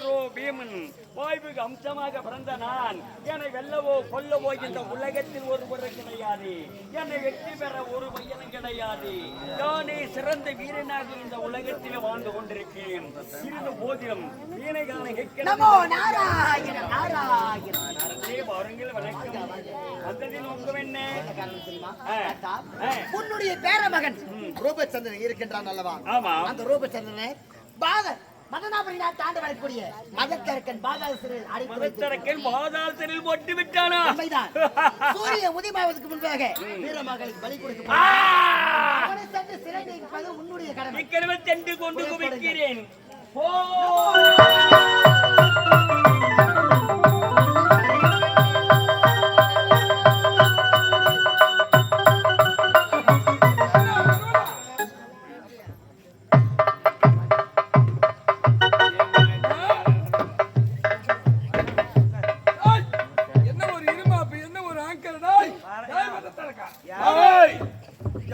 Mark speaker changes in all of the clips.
Speaker 1: அசுரோ பீமன் வாய்வுக்கு அம்சமாக பிறந்த நான் என்னை வெல்லவோ கொல்லவோ இந்த உலகத்தில் ஒருவரு கிடையாது. என்னை வெற்றி பெற ஒரு பையனும் கிடையாது. நானே சிறந்த வீரனாக இந்த உலகத்தில் வாழ்ந்து கொண்டிருக்கிறேன். இருந்த போதிலும் வீணை காண வாருங்கள். வணக்கம். வந்ததில் நோக்கம் என்ன தெரியுமா?
Speaker 2: உன்னுடைய பேரமகன் ரூபச்சந்திரன் இருக்கின்றான் அல்லவா?
Speaker 1: ஆமா.
Speaker 2: அந்த ரூபச்சந்திரனை மதனாபுரி நாட்டு ஆண்டு வரக்கூடிய மதத்தரக்கன் பாதாளத்தில்
Speaker 1: போட்டு விட்டானா?
Speaker 2: சூரிய உதயமாவதற்கு முன்பாக வீரமகளுக்கு பலி கொடுக்க சிறந்திருப்பது உன்னுடைய கடமை.
Speaker 1: இக்கடவை சென்று கொண்டு குவிக்கிறேன்.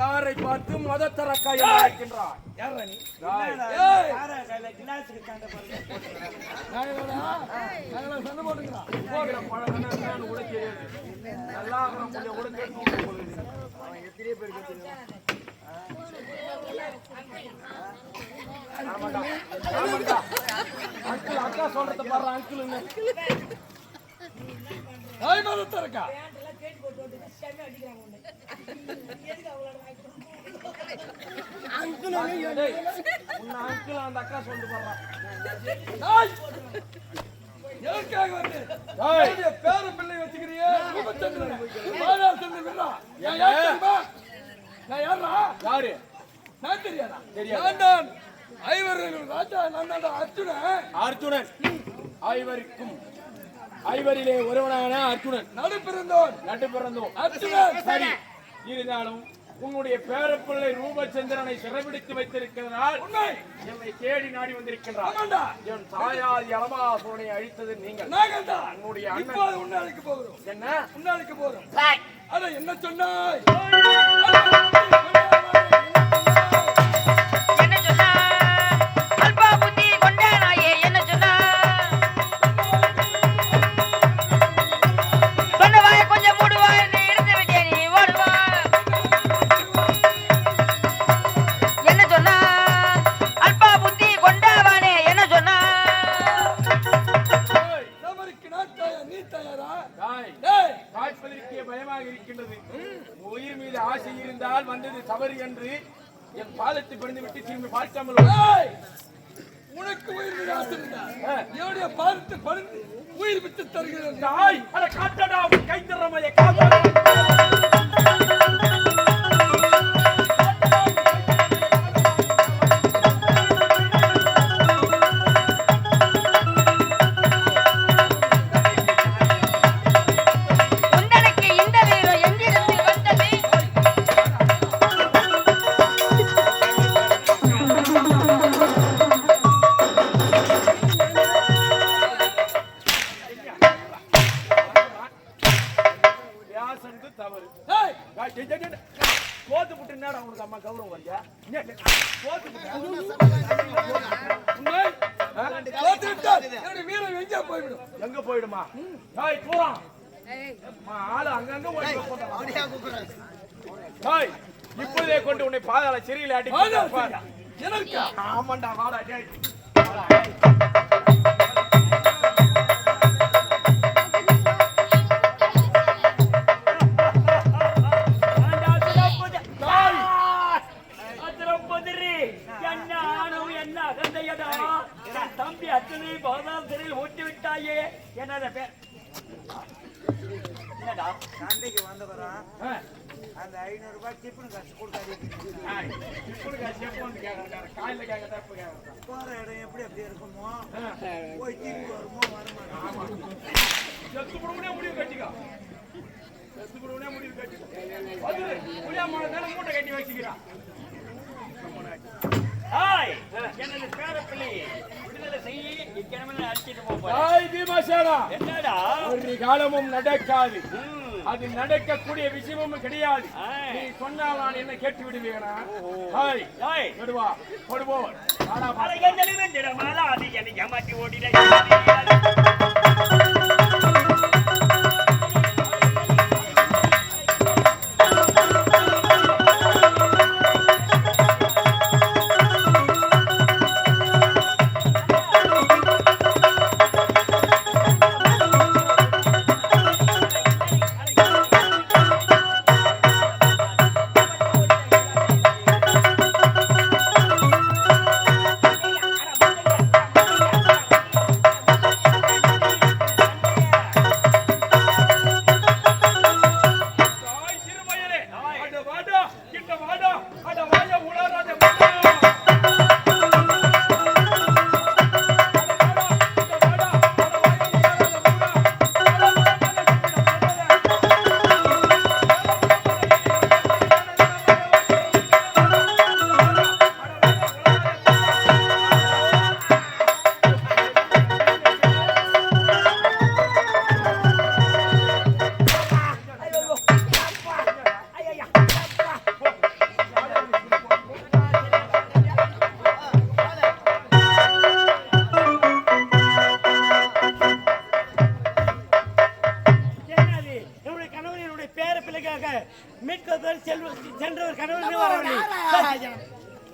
Speaker 3: யாரை பார்த்து மதத்தரக்கா இருக்கின்றார்? அக்கா சொல்றத பாரு. அங்கிள் மதத்தரக்கா அங்கிள் அந்த அக்கா சொல்லிட்டு போறான். பேர பிள்ளை வச்சுக்கிறிய யாரு? நான் தெரியாதா? தெரியாது. ஐவர்கள் ராஜா நான் அர்ஜுனன். ஐவருக்கும் ஐவரிலே ஒருவனான அர்ஜுனன். நடு பிறந்தோம் அர்ஜுனன். சரி, இருந்தாலும் உன்னுடைய பேரப்பிள்ளை ரூபச்சந்திரனை சிறைபிடித்து வைத்திருக்கிறதால் என்னை தேடி நாடி வந்திருக்கின்றார். என் தாயார் யமபாசுரனை அழித்தது நீங்கள். உன்னுடைய அண்ணன் உன்னாளுக்கு போகிறோம். என்ன உன்னாளுக்கு போகிறோம்? அத என்ன சொன்னாய்? உயிர் மீது ஆசை இருந்தால் வந்தது தவறு என்று என் பாதத்தை பிறந்து விட்டு திரும்பி பார்க்காமல் உனக்கு உயிர் மீது ஆசை இருந்தால் என்னுடைய பாதத்தை பறிந்து உயிர் விட்டு தருகிறேன். காட்டடா கை தரமையை எங்க போயிடுமா? இப்போதே கொண்டு உன்னை பாதாள சிறையில் அடி. ஆமாண்டா வாடா. தம்பி அத்தனை பாதாள சிறையில் ஓட்டி விட்டாயே. என்னடா சண்டைக்கு வந்தவரா அந்த 500 ரூபாய் டிஃபன் காசு கொடுக்காதீங்க. போற இடம் எப்படி இருக்குமோ போய் திரும்பி வருமோ வரமாட்டோம். முடிவு கட்டிக்கோ. மூட்டை கட்டி வச்சுக்கிறான். எனது பேரப்பிள்ளை விடுதலை செய்ய இக்கிழமை அடிச்சிட்டு போறேன். என்னடா ஒரு காலமும் நடக்காது. அது நடக்கக்கூடிய விஷயமும் கிடையாது. நீ சொன்னால் நான் என்ன கேட்டு விடுவேனா? கொடுவோம்
Speaker 1: அழகெந்தனை வெந்திடமாலா அது என்னை ஏமாற்றி ஓடிட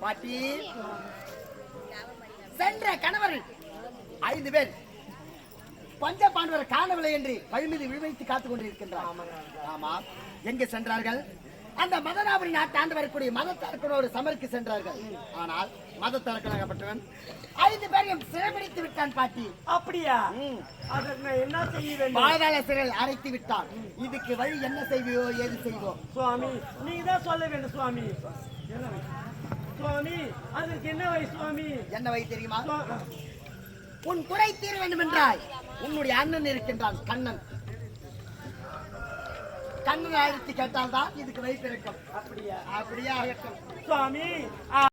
Speaker 2: பாட்டி சென்ற கணவர் 5 பேர் பஞ்ச பாண்டவர் காணவில்லை என்று பழிமீது விழிவைத்து காத்துக் கொண்டிருக்கின்றார். ஆமா, எங்கே சென்றார்கள்? அந்த மதனாபுரி நாட்டு ஆண்டு வரக்கூடிய மதத்தரக்கனோடு சமருக்கு சென்றார்கள். ஆனால் மதத்தரக்கனாகப்பட்டவன் 5 பேரையும் சிறைபிடித்து விட்டான் பாட்டி.
Speaker 4: அப்படியா? அதற்கு என்ன செய்ய வேண்டும்?
Speaker 2: பாதாள சிறையில் அடைத்து விட்டான். இதுக்கு வழி என்ன செய்வியோ ஏது செய்வோம்?
Speaker 4: சுவாமி, நீங்க தான் சொல்ல வேண்டும் சுவாமி. சுவாமி, அதற்கு என்ன வை சுவாமி?
Speaker 2: என்ன வை தெரியுமா? உன் குறை தீர வேண்டும் என்றால் உன்னுடைய அண்ணன் இருக்கின்றான் கண்ணன். கண்ணன் ஆயிரத்தி கேட்டால்தான் இதுக்கு வை பிறக்கும்.
Speaker 4: அப்படியா?
Speaker 2: அப்படியே ஆகட்டும்
Speaker 4: சுவாமி.